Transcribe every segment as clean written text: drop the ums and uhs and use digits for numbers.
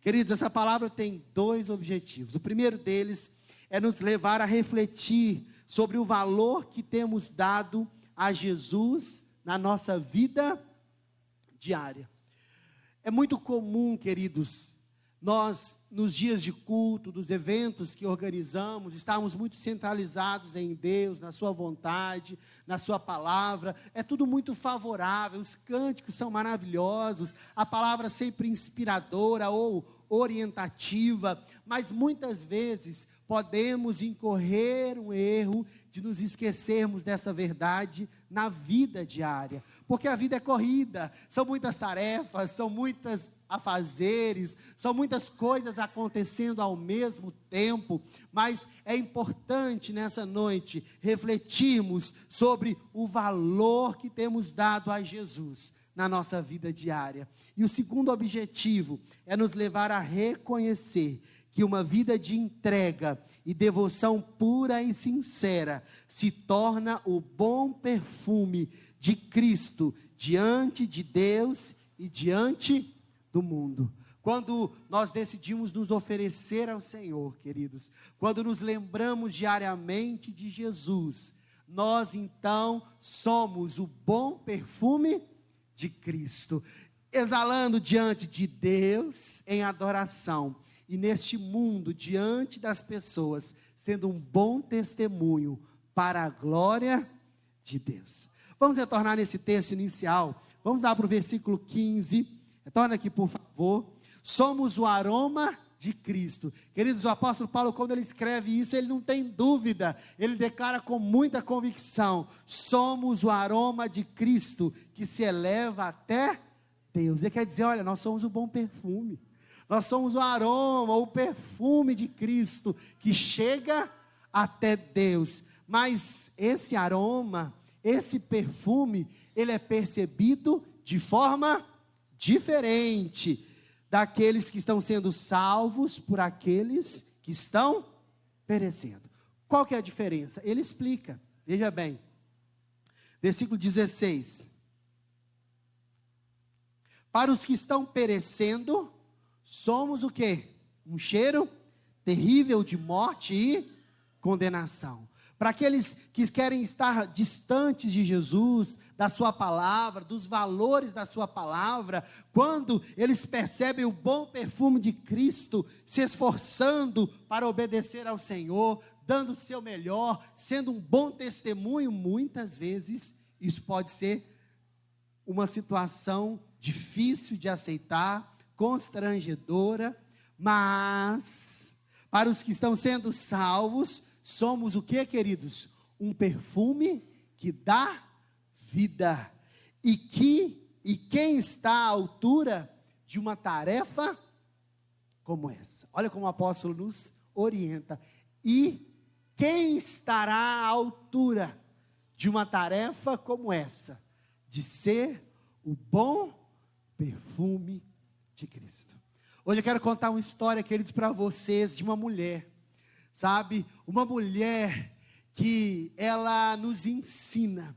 Queridos, essa palavra tem dois objetivos. O primeiro deles é nos levar a refletir sobre o valor que temos dado a Jesus na nossa vida diária. É muito comum, queridos, nós, nos dias de culto, dos eventos que organizamos, estamos muito centralizados em Deus, na sua vontade, na sua palavra. É tudo muito favorável, os cânticos são maravilhosos, a palavra sempre inspiradora ou orientativa, mas muitas vezes podemos incorrer um erro de nos esquecermos dessa verdade na vida diária, porque a vida é corrida, são muitas tarefas, são muitos afazeres, são muitas coisas acontecendo ao mesmo tempo, mas é importante nessa noite refletirmos sobre o valor que temos dado a Jesus na nossa vida diária. E o segundo objetivo é nos levar a reconhecer que uma vida de entrega e devoção pura e sincera se torna o bom perfume de Cristo diante de Deus e diante do mundo. Quando nós decidimos nos oferecer ao Senhor, queridos, quando nos lembramos diariamente de Jesus, nós então somos o bom perfume de Cristo, exalando diante de Deus em adoração, e neste mundo, diante das pessoas, sendo um bom testemunho para a glória de Deus. Vamos retornar nesse texto inicial, vamos lá para o versículo 15, retorna aqui por favor. Somos o aroma de Cristo. Queridos, o apóstolo Paulo, quando ele escreve isso, ele não tem dúvida, ele declara com muita convicção: somos o aroma de Cristo, que se eleva até Deus. Ele quer dizer, olha, nós somos o bom perfume, nós somos o aroma, o perfume de Cristo, que chega até Deus. Mas esse aroma, esse perfume, ele é percebido de forma diferente daqueles que estão sendo salvos por aqueles que estão perecendo. Qual que é a diferença? Ele explica, veja bem, versículo 16: para os que estão perecendo, somos o quê? Um cheiro terrível de morte e condenação. Para aqueles que querem estar distantes de Jesus, da sua palavra, dos valores da sua palavra, quando eles percebem o bom perfume de Cristo, se esforçando para obedecer ao Senhor, dando o seu melhor, sendo um bom testemunho, muitas vezes isso pode ser uma situação difícil de aceitar, constrangedora, mas para os que estão sendo salvos, somos o que, queridos? Um perfume que dá vida. E quem está à altura de uma tarefa como essa? Olha como o apóstolo nos orienta. E quem estará à altura de uma tarefa como essa? De ser o bom perfume de Cristo. Hoje eu quero contar uma história, queridos, para vocês, de uma mulher. Sabe, uma mulher que ela nos ensina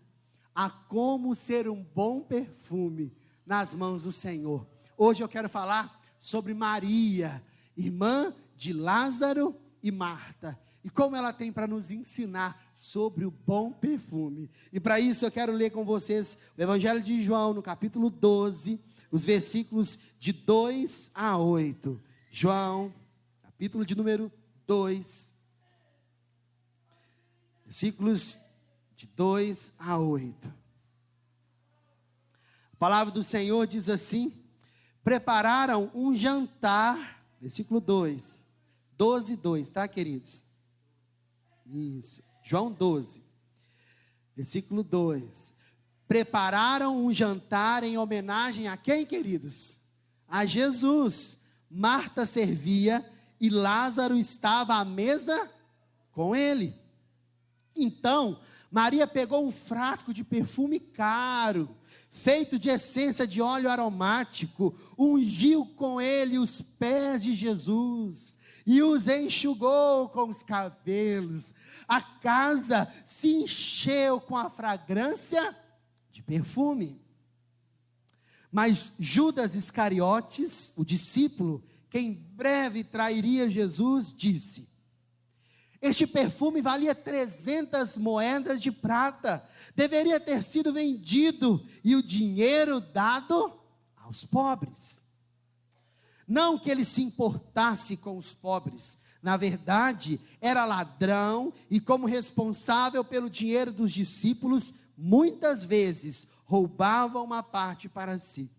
a como ser um bom perfume nas mãos do Senhor. Hoje eu quero falar sobre Maria, irmã de Lázaro e Marta, e como ela tem para nos ensinar sobre o bom perfume. E para isso eu quero ler com vocês o Evangelho de João, no capítulo 12, os versículos de 2 a 8. João, capítulo de número 2, versículos de 2 a 8. A palavra do Senhor diz assim: prepararam um jantar, versículo 2, 12, 2, tá, queridos? Isso, João 12, versículo 2. Prepararam um jantar em homenagem a quem, queridos? A Jesus. Marta servia e Lázaro estava à mesa com ele. Então, Maria pegou um frasco de perfume caro, feito de essência de óleo aromático, ungiu com ele os pés de Jesus e os enxugou com os cabelos. A casa se encheu com a fragrância de perfume. Mas Judas Iscariotes, o discípulo que em breve trairia Jesus, disse: este perfume valia 300 moedas de prata, deveria ter sido vendido e o dinheiro dado aos pobres. Não que ele se importasse com os pobres, na verdade, era ladrão e, como responsável pelo dinheiro dos discípulos, muitas vezes roubava uma parte para si.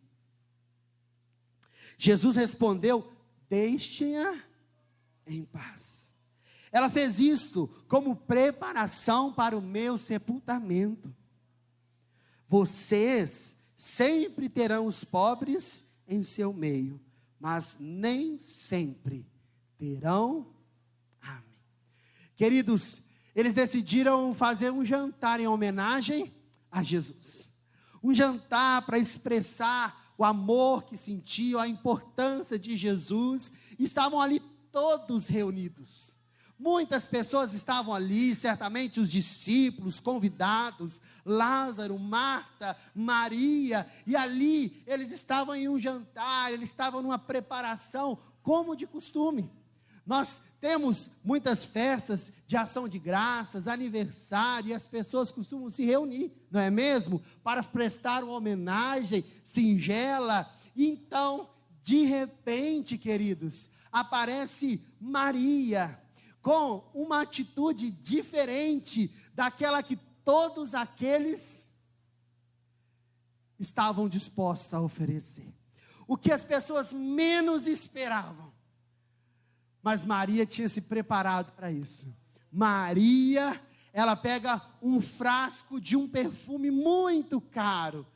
Jesus respondeu: deixem-a em paz. Ela fez isso como preparação para o meu sepultamento. Vocês sempre terão os pobres em seu meio, mas nem sempre terão a mim. Queridos, eles decidiram fazer um jantar em homenagem a Jesus. Um jantar para expressar o amor que sentiam, a importância de Jesus. Estavam ali todos reunidos. Muitas pessoas estavam ali, certamente os discípulos, convidados, Lázaro, Marta, Maria, e ali eles estavam em um jantar, eles estavam numa preparação, como de costume. Nós temos muitas festas de ação de graças, aniversário, e as pessoas costumam se reunir, não é mesmo? Para prestar uma homenagem singela. E então, de repente, queridos, aparece Maria, com uma atitude diferente daquela que todos aqueles estavam dispostos a oferecer. O que as pessoas menos esperavam. Mas Maria tinha se preparado para isso. Maria, ela pega um frasco de um perfume muito caro.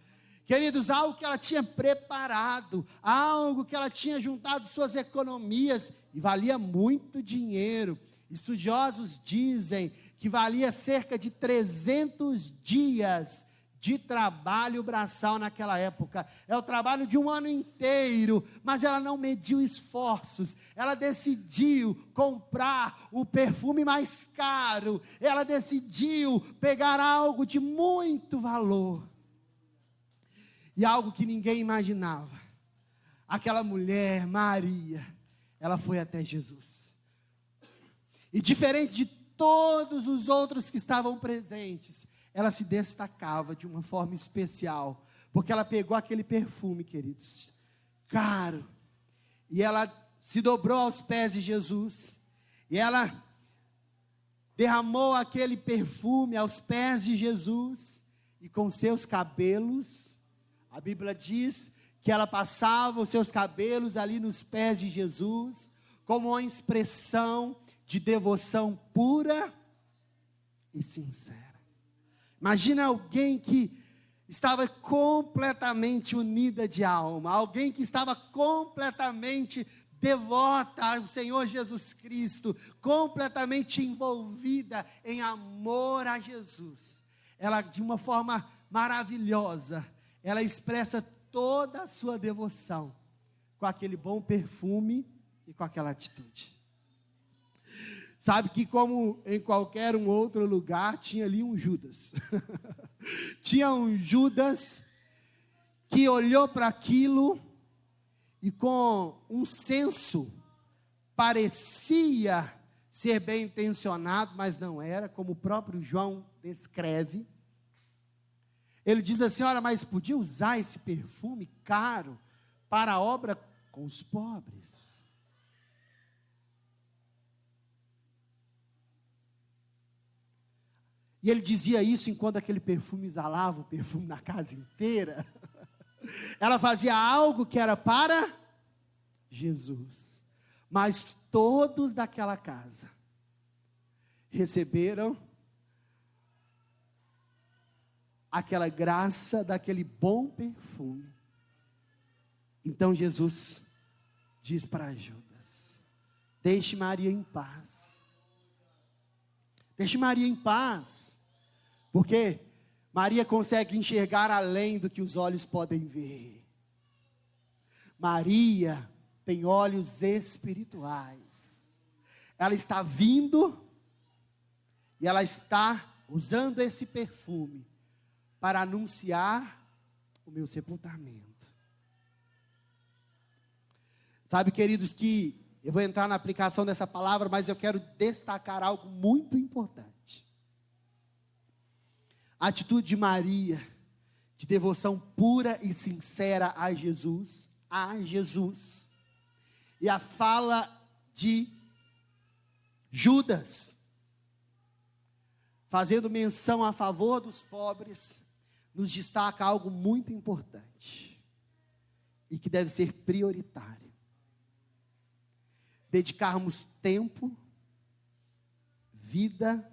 Queridos, algo que ela tinha preparado, algo que ela tinha juntado suas economias, e valia muito dinheiro. Estudiosos dizem que valia cerca de 300 dias de trabalho braçal naquela época. É o trabalho de um ano inteiro, mas ela não mediu esforços. Ela decidiu comprar o perfume mais caro. Ela decidiu pegar algo de muito valor. E algo que ninguém imaginava. Aquela mulher, Maria, ela foi até Jesus. E diferente de todos os outros que estavam presentes, ela se destacava de uma forma especial, porque ela pegou aquele perfume, queridos, caro, e ela se dobrou aos pés de Jesus, e ela derramou aquele perfume aos pés de Jesus, e com seus cabelos, a Bíblia diz que ela passava os seus cabelos ali nos pés de Jesus, como uma expressão de devoção pura e sincera. Imagina alguém que estava completamente unida de alma, alguém que estava completamente devota ao Senhor Jesus Cristo, completamente envolvida em amor a Jesus. Ela, de uma forma maravilhosa, ela expressa toda a sua devoção com aquele bom perfume e com aquela atitude. Sabe que, como em qualquer um outro lugar, tinha ali um Judas. Tinha um Judas que olhou para aquilo e, com um senso, parecia ser bem intencionado, mas não era, como o próprio João descreve. Ele diz assim: olha, mas podia usar esse perfume caro para a obra com os pobres. E ele dizia isso enquanto aquele perfume exalava, o perfume na casa inteira. Ela fazia algo que era para Jesus. Mas todos daquela casa receberam aquela graça daquele bom perfume. Então Jesus diz para Judas: deixe Maria em paz. Deixe Maria em paz, porque Maria consegue enxergar além do que os olhos podem ver. Maria tem olhos espirituais. Ela está vindo e ela está usando esse perfume para anunciar o meu sepultamento. Sabe, queridos, que eu vou entrar na aplicação dessa palavra, mas eu quero destacar algo muito importante. A atitude de Maria, de devoção pura e sincera a Jesus, e a fala de Judas, fazendo menção a favor dos pobres, nos destaca algo muito importante, e que deve ser prioritário. Dedicarmos tempo, vida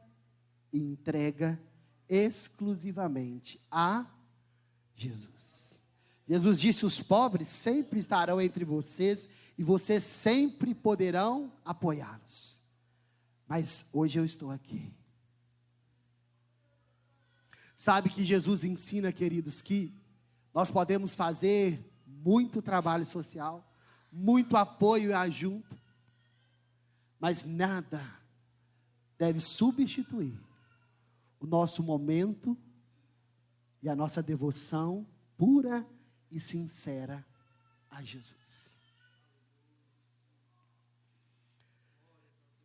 e entrega exclusivamente a Jesus. Jesus disse: os pobres sempre estarão entre vocês e vocês sempre poderão apoiá-los. Mas hoje eu estou aqui. Sabe que Jesus ensina, queridos, que nós podemos fazer muito trabalho social, muito apoio e ajuda, mas nada deve substituir o nosso momento e a nossa devoção pura e sincera a Jesus.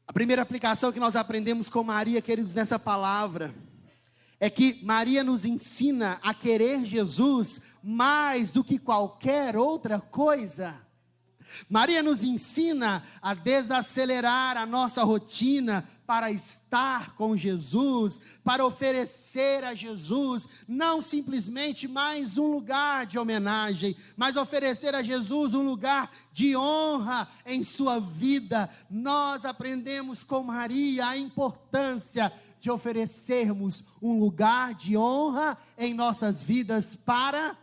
A primeira aplicação que nós aprendemos com Maria, queridos, nessa palavra, é que Maria nos ensina a querer Jesus mais do que qualquer outra coisa. Maria nos ensina a desacelerar a nossa rotina para estar com Jesus, para oferecer a Jesus, não simplesmente mais um lugar de homenagem, mas oferecer a Jesus um lugar de honra em sua vida. Nós aprendemos com Maria a importância de oferecermos um lugar de honra em nossas vidas para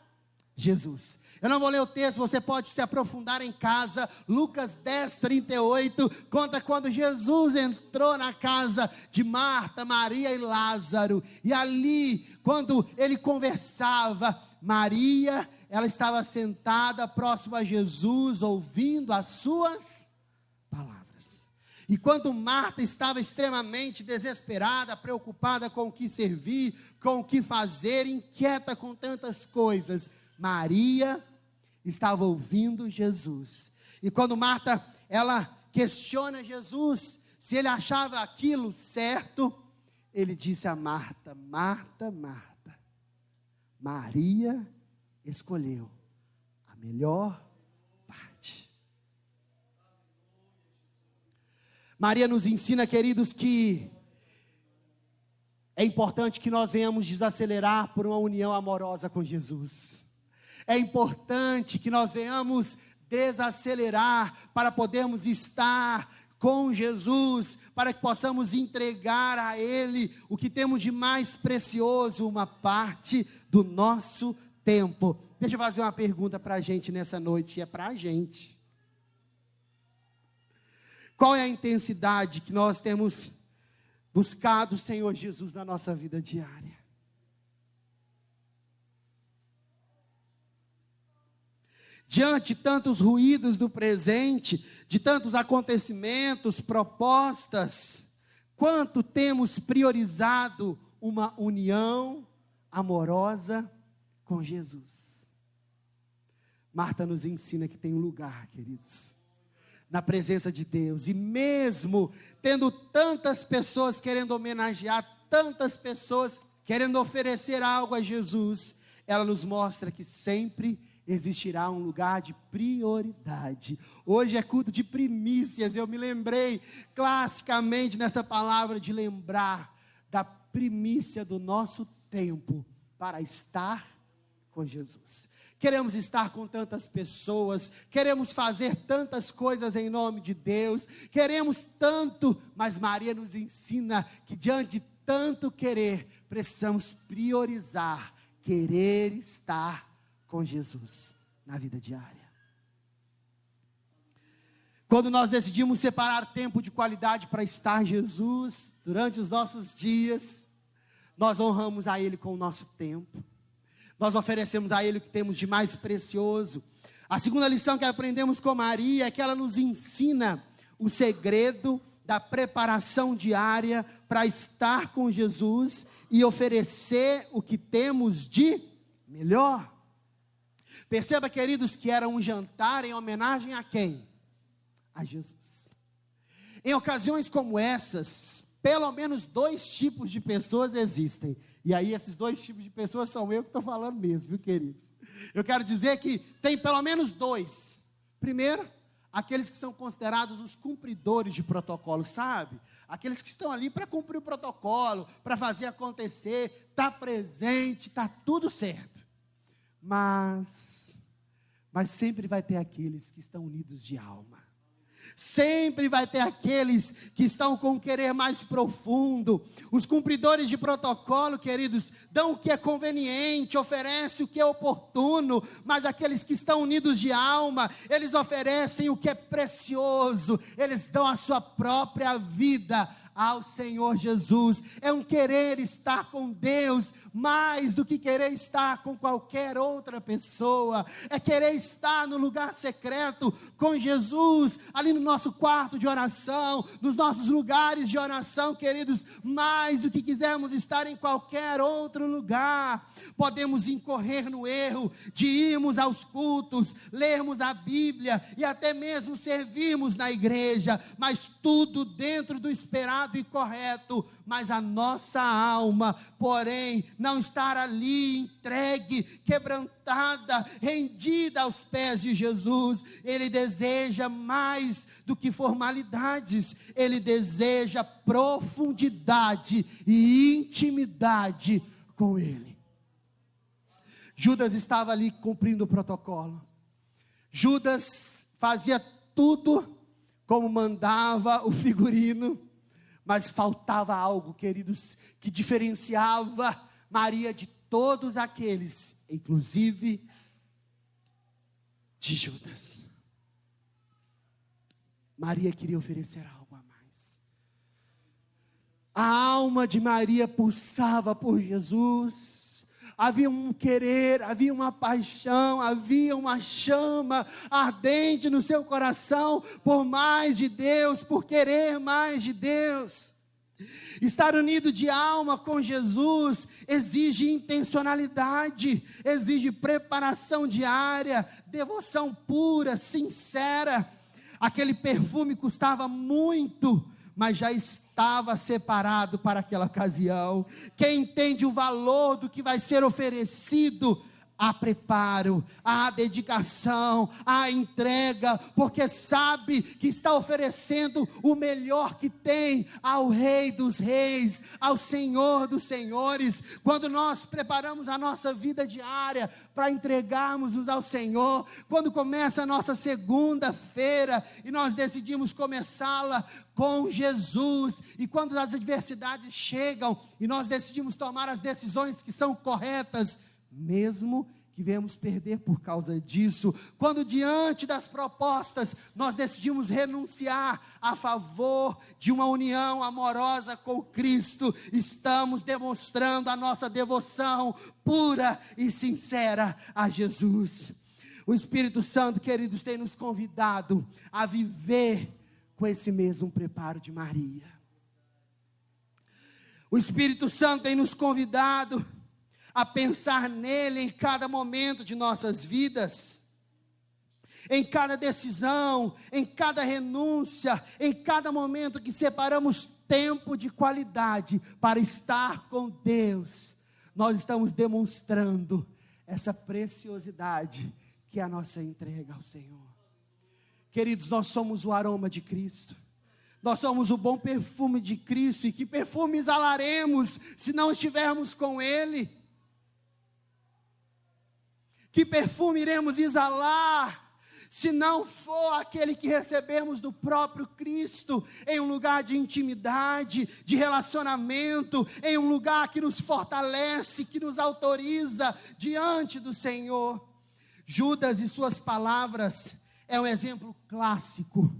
Jesus. Eu não vou ler o texto, você pode se aprofundar em casa. Lucas 10, 38, conta quando Jesus entrou na casa de Marta, Maria e Lázaro, e ali, quando ele conversava, Maria, ela estava sentada próximo a Jesus, ouvindo as suas palavras. E quando Marta estava extremamente desesperada, preocupada com o que servir, com o que fazer, inquieta com tantas coisas, Maria estava ouvindo Jesus. E quando Marta, ela questiona Jesus, se ele achava aquilo certo, ele disse a Marta: Marta, Marta, Maria escolheu a melhor parte. Maria nos ensina, queridos, que é importante que nós venhamos desacelerar por uma união amorosa com Jesus. É importante que nós venhamos desacelerar para podermos estar com Jesus, para que possamos entregar a Ele o que temos de mais precioso, uma parte do nosso tempo. Deixa eu fazer uma pergunta para a gente nessa noite, e é para a gente. Qual é a intensidade que nós temos buscado o Senhor Jesus na nossa vida diária? Diante de tantos ruídos do presente, de tantos acontecimentos, propostas, quanto temos priorizado uma união amorosa com Jesus? Marta nos ensina que tem um lugar, queridos, na presença de Deus, e mesmo tendo tantas pessoas querendo homenagear, tantas pessoas querendo oferecer algo a Jesus, ela nos mostra que sempre existirá um lugar de prioridade. Hoje é culto de primícias. Eu me lembrei classicamente nessa palavra de lembrar da primícia do nosso tempo para estar com Jesus. Queremos estar com tantas pessoas, queremos fazer tantas coisas em nome de Deus, queremos tanto, mas Maria nos ensina que diante de tanto querer, precisamos priorizar, querer estar com Jesus na vida diária. Quando nós decidimos separar tempo de qualidade para estar Jesus durante os nossos dias, nós honramos a Ele com o nosso tempo, nós oferecemos a Ele o que temos de mais precioso. A segunda lição que aprendemos com Maria é que ela nos ensina o segredo da preparação diária para estar com Jesus e oferecer o que temos de melhor. Perceba, queridos, que era um jantar em homenagem a quem? a Jesus. Em ocasiões como essas, pelo menos 2 tipos de pessoas existem. E aí esses 2 tipos de pessoas são eu que estou falando mesmo, viu, queridos? Eu quero dizer que tem pelo menos 2. Primeiro, aqueles que são considerados os cumpridores de protocolo, sabe? Aqueles que estão ali para cumprir o protocolo, para fazer acontecer, está presente, está tudo certo. Mas sempre vai ter aqueles que estão unidos de alma. Sempre vai ter aqueles que estão com um querer mais profundo. Os cumpridores de protocolo, queridos, dão o que é conveniente, oferecem o que é oportuno, mas aqueles que estão unidos de alma, eles oferecem o que é precioso, eles dão a sua própria vida ao Senhor Jesus. É um querer estar com Deus mais do que querer estar com qualquer outra pessoa. É querer estar no lugar secreto com Jesus, ali no nosso quarto de oração, nos nossos lugares de oração, queridos, mais do que quisermos estar em qualquer outro lugar. Podemos incorrer no erro de irmos aos cultos, lermos a Bíblia e até mesmo servirmos na igreja, mas tudo dentro do esperado e correto, mas a nossa alma, porém, não estar ali entregue, quebrantada, rendida aos pés de Jesus. Ele deseja mais do que formalidades, ele deseja profundidade e intimidade com ele. Judas estava ali cumprindo o protocolo. Judas fazia tudo como mandava o figurino, mas faltava algo, queridos, que diferenciava Maria de todos aqueles, inclusive de Judas. Maria queria oferecer algo a mais. A alma de Maria pulsava por Jesus. Havia um querer, havia uma paixão, havia uma chama ardente no seu coração por mais de Deus, por querer mais de Deus. Estar unido de alma com Jesus exige intencionalidade, exige preparação diária, devoção pura, sincera. Aquele perfume custava muito, mas já estava separado para aquela ocasião. Quem entende o valor do que vai ser oferecido, há preparo, há dedicação, há entrega, porque sabe que está oferecendo o melhor que tem ao Rei dos Reis, ao Senhor dos Senhores. Quando nós preparamos a nossa vida diária para entregarmos-nos ao Senhor, quando começa a nossa segunda-feira e nós decidimos começá-la com Jesus, e quando as adversidades chegam e nós decidimos tomar as decisões que são corretas, mesmo que venhamos perder por causa disso, quando diante das propostas nós decidimos renunciar a favor de uma união amorosa com Cristo, estamos demonstrando a nossa devoção pura e sincera a Jesus. O Espírito Santo, queridos, tem nos convidado a viver com esse mesmo preparo de Maria. O Espírito Santo tem nos convidado a pensar nele em cada momento de nossas vidas, em cada decisão, em cada renúncia, em cada momento que separamos tempo de qualidade para estar com Deus. Nós estamos demonstrando essa preciosidade que é a nossa entrega ao Senhor. Queridos, nós somos o aroma de Cristo. Nós somos o bom perfume de Cristo. E que perfume exalaremos se não estivermos com Ele? Que perfume iremos exalar se não for aquele que recebemos do próprio Cristo, em um lugar de intimidade, de relacionamento, em um lugar que nos fortalece, que nos autoriza diante do Senhor. Judas e suas palavras é um exemplo clássico,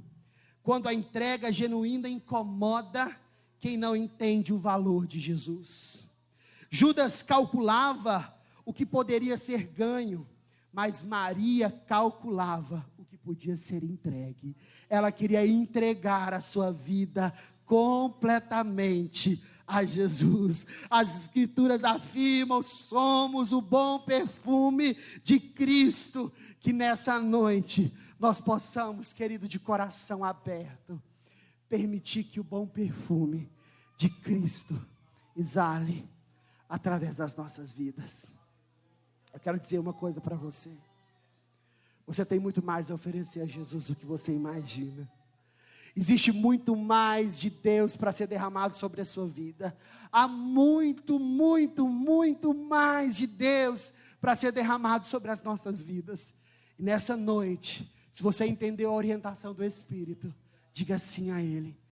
quando a entrega genuína incomoda quem não entende o valor de Jesus. Judas calculava o que poderia ser ganho, mas Maria calculava o que podia ser entregue. Ela queria entregar a sua vida completamente a Jesus. As Escrituras afirmam: somos o bom perfume de Cristo. Que nessa noite nós possamos, querido, de coração aberto, permitir que o bom perfume de Cristo exale através das nossas vidas. Eu quero dizer uma coisa para você. Você tem muito mais a oferecer a Jesus do que você imagina. Existe muito mais de Deus para ser derramado sobre a sua vida. Há muito, muito, muito mais de Deus para ser derramado sobre as nossas vidas. E nessa noite, se você entendeu a orientação do Espírito, diga sim a Ele.